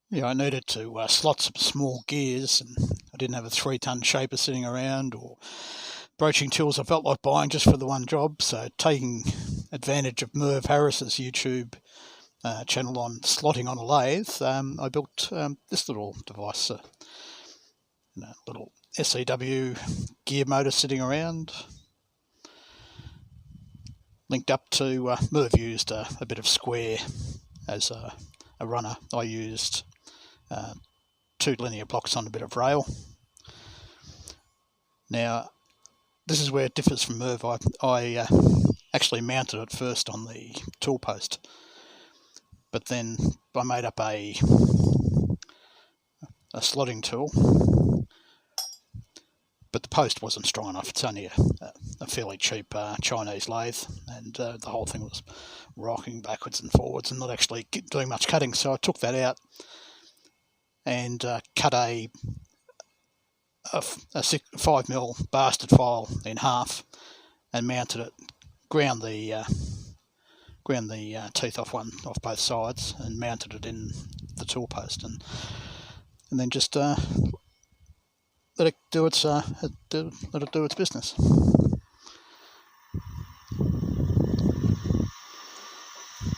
Yeah, I needed to slot some small gears, and I didn't have a 3-ton shaper sitting around or broaching tools I felt like buying just for the one job. So taking advantage of Merv Harris's YouTube channel on slotting on a lathe, I built this little device, little SEW gear motor sitting around, linked up to Merv used a bit of square as a runner. I used 2 linear blocks on a bit of rail. Now, this is where it differs from Merv. I actually mounted it first on the tool post, but then I made up a slotting tool, but the post wasn't strong enough. It's only a fairly cheap Chinese lathe, and the whole thing was rocking backwards and forwards and not actually doing much cutting. So I took that out and cut a 5mm bastard file in half and mounted it, ground the teeth off both sides and mounted it in the tool post, and then just let it do its business.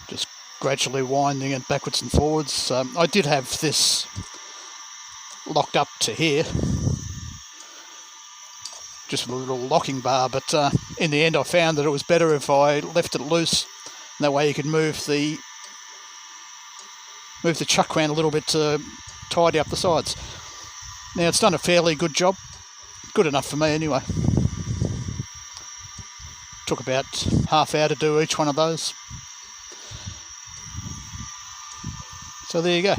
Just gradually winding it backwards and forwards. I did have this locked up to here, just with a little locking bar, but in the end I found that it was better if I left it loose. That way you could move the chuck around a little bit to tidy up the sides. Now it's done a fairly good job, good enough for me anyway. Took about half hour to do each one of those. So there you go.